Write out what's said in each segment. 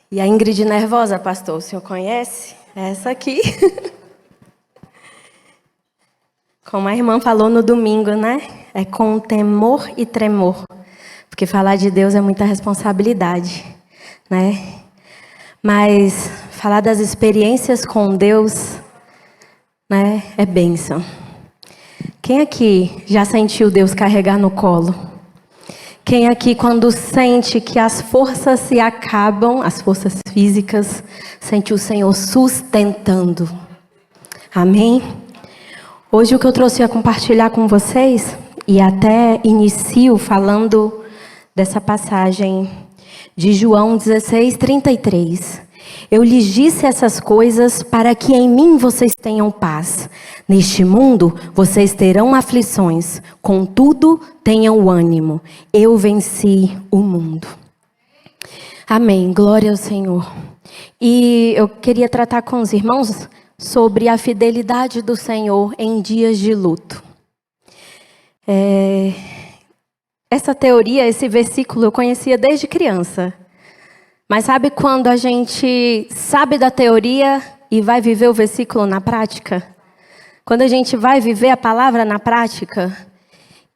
E a Ingrid nervosa, pastor, o senhor conhece? Essa aqui. Como a irmã falou no domingo, né? É com temor e tremor. Porque falar de Deus é muita responsabilidade, né? Mas falar das experiências com Deus, né? É bênção. Quem aqui já sentiu Deus carregar no colo? Quem aqui, quando sente que as forças se acabam, as forças físicas, sente o Senhor sustentando? Amém? Hoje o que eu trouxe a compartilhar com vocês, e até inicio falando dessa passagem de João 16:33. Eu lhes disse essas coisas para que em mim vocês tenham paz. Neste mundo vocês terão aflições, contudo tenham ânimo. Eu venci o mundo. Amém, glória ao Senhor. E eu queria tratar com os irmãos sobre a fidelidade do Senhor em dias de luto. Essa teoria, esse versículo eu conhecia desde criança. Mas sabe quando a gente sabe da teoria e vai viver o versículo na prática? Quando a gente vai viver a palavra na prática?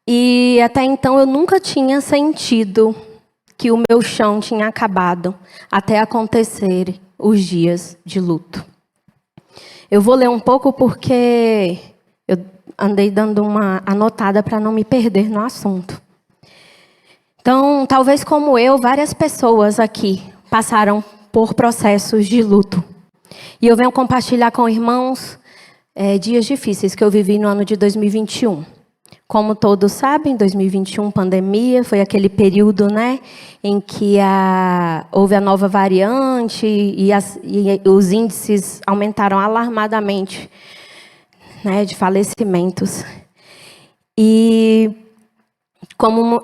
E até então eu nunca tinha sentido que o meu chão tinha acabado até acontecer os dias de luto. Eu vou ler um pouco porque eu andei dando uma anotada para não me perder no assunto. Então, talvez como eu, várias pessoas aqui passaram por processos de luto. E eu venho compartilhar com irmãos dias difíceis que eu vivi no ano de 2021. Como todos sabem, 2021, pandemia, foi aquele período, né, em que houve a nova variante e os índices aumentaram alarmadamente, né, de falecimentos. E como...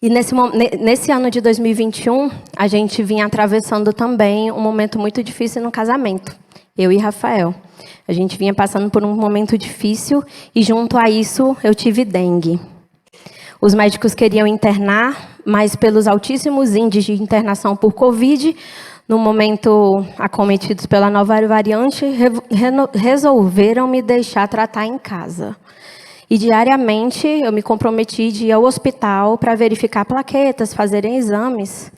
E nesse ano de 2021, a gente vinha atravessando também um momento muito difícil no casamento, eu e Rafael. A gente vinha passando por um momento difícil e junto a isso eu tive dengue. Os médicos queriam internar, mas pelos altíssimos índices de internação por Covid, no momento acometidos pela nova variante, resolveram me deixar tratar em casa. E diariamente eu me comprometi de ir ao hospital para verificar plaquetas, fazerem exames.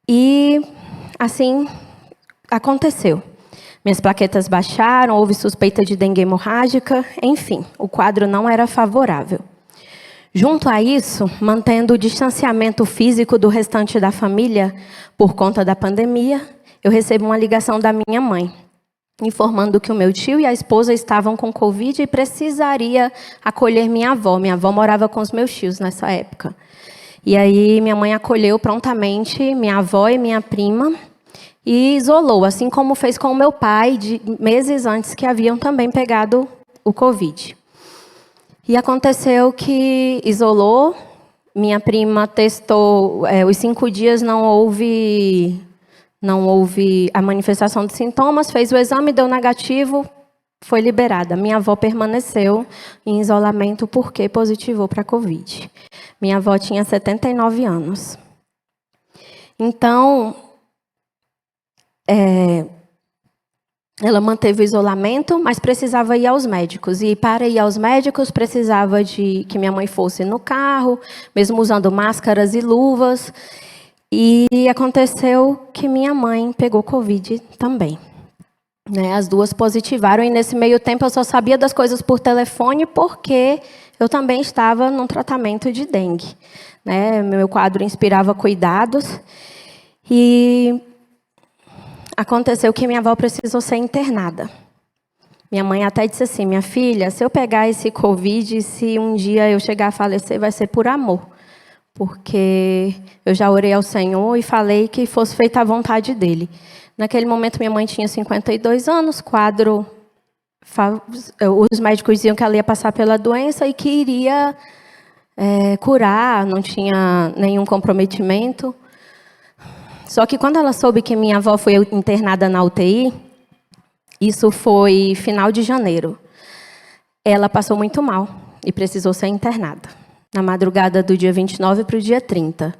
E assim aconteceu. Minhas plaquetas baixaram, houve suspeita de dengue hemorrágica, enfim, o quadro não era favorável. Junto a isso, mantendo o distanciamento físico do restante da família por conta da pandemia, eu recebo uma ligação da minha mãe, informando que o meu tio e a esposa estavam com Covid e precisaria acolher minha avó. Minha avó morava com os meus tios nessa época. E aí minha mãe acolheu prontamente minha avó e minha prima e isolou, assim como fez com o meu pai, meses antes que haviam também pegado o Covid. E aconteceu que isolou, minha prima testou, os 5 dias não houve a manifestação de sintomas, fez o exame, deu negativo, foi liberada. Minha avó permaneceu em isolamento porque positivou para a Covid. Minha avó tinha 79 anos. Então, ela manteve o isolamento, mas precisava ir aos médicos. E para ir aos médicos, precisava de que minha mãe fosse no carro, mesmo usando máscaras e luvas. E aconteceu que minha mãe pegou Covid também. Né? As duas positivaram e nesse meio tempo eu só sabia das coisas por telefone porque eu também estava num tratamento de dengue. Né? Meu quadro inspirava cuidados e aconteceu que minha avó precisou ser internada. Minha mãe até disse assim, minha filha, se eu pegar esse Covid, se um dia eu chegar a falecer, vai ser por amor. Porque eu já orei ao Senhor e falei que fosse feita a vontade dele. Naquele momento, minha mãe tinha 52 anos, os médicos diziam que ela ia passar pela doença e que iria curar, não tinha nenhum comprometimento. Só que quando ela soube que minha avó foi internada na UTI, isso foi final de janeiro, ela passou muito mal e precisou ser internada. Na madrugada do dia 29 para o dia 30.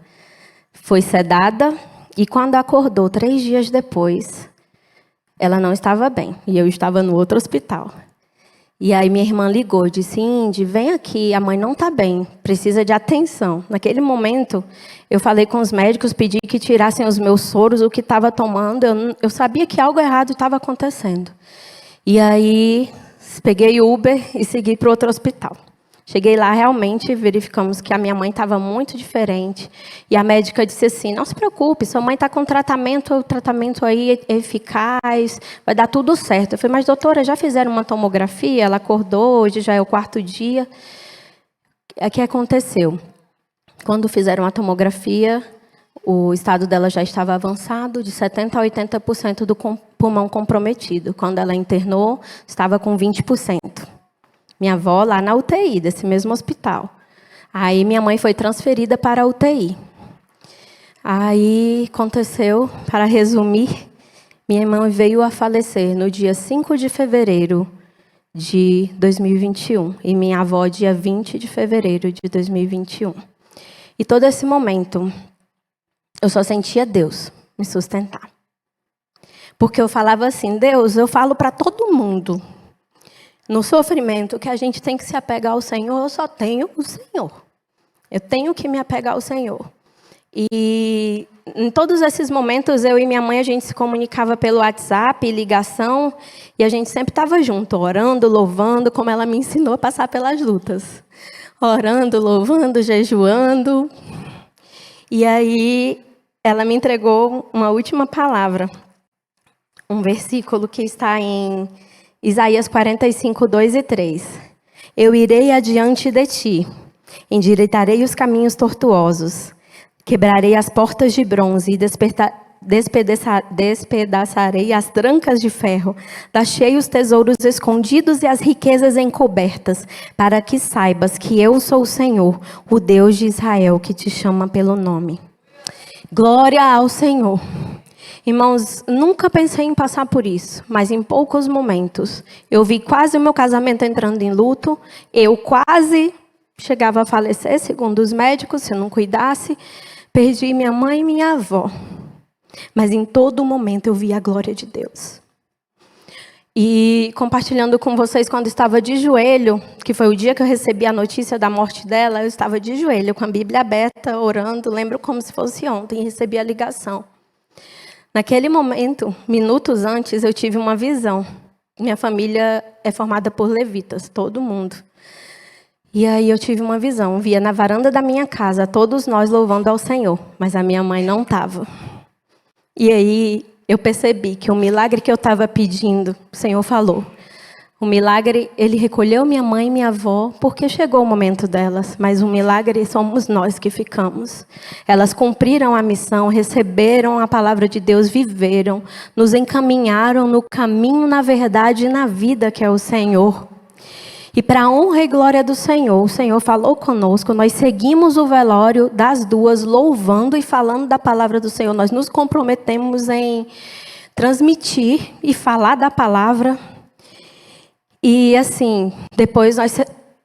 Foi sedada E quando acordou 3 dias depois, ela não estava bem. E eu estava no outro hospital. E aí minha irmã ligou, disse: Indy, vem aqui, a mãe não está bem, precisa de atenção. Naquele momento, eu falei com os médicos, pedi que tirassem os meus soros, o que estava tomando. Eu sabia que algo errado estava acontecendo. E aí, peguei Uber e segui para outro hospital. Cheguei lá, realmente, verificamos que a minha mãe estava muito diferente. E a médica disse assim: não se preocupe, sua mãe está com tratamento, o tratamento aí é eficaz, vai dar tudo certo. Eu falei: mas doutora, já fizeram uma tomografia? Ela acordou, hoje já é o 4º dia. O que aconteceu? Quando fizeram a tomografia, o estado dela já estava avançado, de 70% a 80% do pulmão comprometido. Quando ela internou, estava com 20%. Minha avó lá na UTI, desse mesmo hospital. Aí minha mãe foi transferida para a UTI. Aí aconteceu, para resumir, minha irmã veio a falecer no dia 5 de fevereiro de 2021. E minha avó, dia 20 de fevereiro de 2021. E todo esse momento, eu só sentia Deus me sustentar. Porque eu falava assim: Deus, eu falo para todo mundo, no sofrimento, que a gente tem que se apegar ao Senhor. Eu só tenho o Senhor. Eu tenho que me apegar ao Senhor. E em todos esses momentos, eu e minha mãe, a gente se comunicava pelo WhatsApp, ligação, e a gente sempre estava junto, orando, louvando, como ela me ensinou a passar pelas lutas. Orando, louvando, jejuando. E aí, ela me entregou uma última palavra. Um versículo que está em Isaías 45, 2 e 3. Eu irei adiante de ti, endireitarei os caminhos tortuosos, quebrarei as portas de bronze e despedaçarei as trancas de ferro, deixei os tesouros escondidos e as riquezas encobertas, para que saibas que eu sou o Senhor, o Deus de Israel, que te chama pelo nome. Glória ao Senhor. Irmãos, nunca pensei em passar por isso, mas em poucos momentos eu vi quase o meu casamento entrando em luto, eu quase chegava a falecer, segundo os médicos, se eu não cuidasse, perdi minha mãe e minha avó, mas em todo momento eu vi a glória de Deus. E compartilhando com vocês, quando estava de joelho, que foi o dia que eu recebi a notícia da morte dela, eu estava de joelho, com a Bíblia aberta, orando, lembro como se fosse ontem, e recebi a ligação. Naquele momento, minutos antes, eu tive uma visão. Minha família é formada por levitas, todo mundo. E aí eu tive uma visão, via na varanda da minha casa, todos nós louvando ao Senhor, mas a minha mãe não estava. E aí eu percebi que o milagre que eu estava pedindo, o Senhor falou. O milagre, Ele recolheu minha mãe e minha avó, porque chegou o momento delas. Mas o milagre somos nós que ficamos. Elas cumpriram a missão, receberam a palavra de Deus, viveram, nos encaminharam no caminho, na verdade e na vida que é o Senhor. E para a honra e glória do Senhor, o Senhor falou conosco, nós seguimos o velório das duas, louvando e falando da palavra do Senhor. Nós nos comprometemos em transmitir e falar da palavra. E assim, depois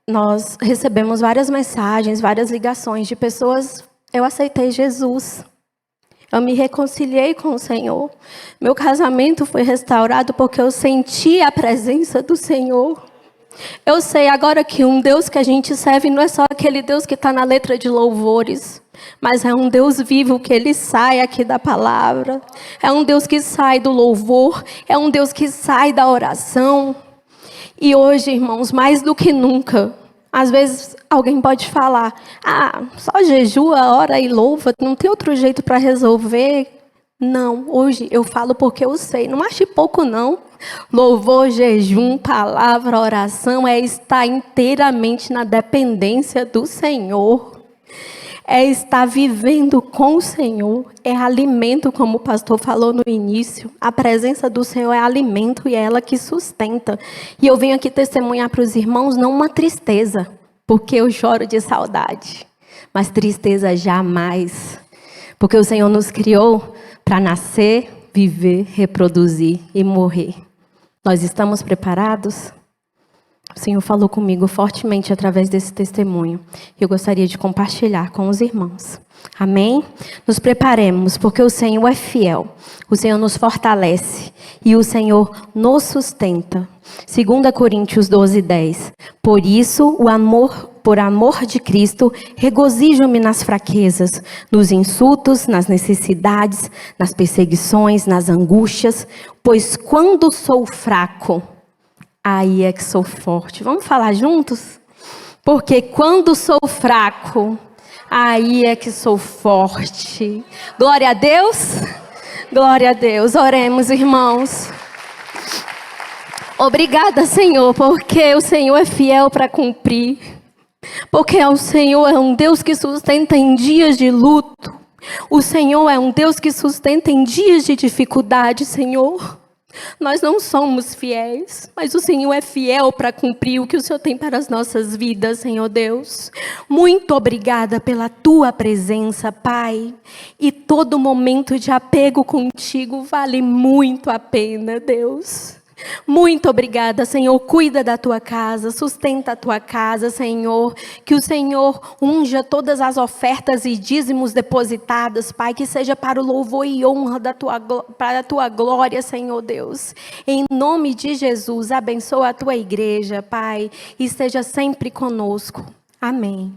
nós recebemos várias mensagens, várias ligações de pessoas: eu aceitei Jesus, eu me reconciliei com o Senhor, meu casamento foi restaurado porque eu senti a presença do Senhor. Eu sei agora que um Deus que a gente serve não é só aquele Deus que está na letra de louvores, mas é um Deus vivo, que Ele sai aqui da palavra, é um Deus que sai do louvor, é um Deus que sai da oração. E hoje, irmãos, mais do que nunca, às vezes alguém pode falar: só jejua, ora e louva, não tem outro jeito para resolver. Não, hoje eu falo porque eu sei, não ache pouco não. Louvor, jejum, palavra, oração é estar inteiramente na dependência do Senhor. É estar vivendo com o Senhor, é alimento, como o pastor falou no início. A presença do Senhor é alimento e é ela que sustenta. E eu venho aqui testemunhar para os irmãos, não uma tristeza, porque eu choro de saudade, mas tristeza jamais. Porque o Senhor nos criou para nascer, viver, reproduzir e morrer. Nós estamos preparados? O Senhor falou comigo fortemente através desse testemunho. Eu gostaria de compartilhar com os irmãos. Amém? Nos preparemos, porque o Senhor é fiel. O Senhor nos fortalece e o Senhor nos sustenta. 2 Coríntios 12:10. Por isso, por amor de Cristo, regozijo-me nas fraquezas, nos insultos, nas necessidades, nas perseguições, nas angústias, pois quando sou fraco, aí é que sou forte. Vamos falar juntos? Porque quando sou fraco, aí é que sou forte. Glória a Deus. Glória a Deus. Oremos, irmãos. Obrigada, Senhor, porque o Senhor é fiel para cumprir. Porque o Senhor é um Deus que sustenta em dias de luto. O Senhor é um Deus que sustenta em dias de dificuldade, Senhor. Nós não somos fiéis, mas o Senhor é fiel para cumprir o que o Senhor tem para as nossas vidas, Senhor Deus. Muito obrigada pela Tua presença, Pai. E todo momento de apego contigo vale muito a pena, Deus. Muito obrigada, Senhor. Cuida da tua casa, sustenta a tua casa, Senhor. Que o Senhor unja todas as ofertas e dízimos depositados, Pai, que seja para o louvor e honra para a tua glória, Senhor Deus. Em nome de Jesus, abençoa a tua igreja, Pai, e esteja sempre conosco. Amém.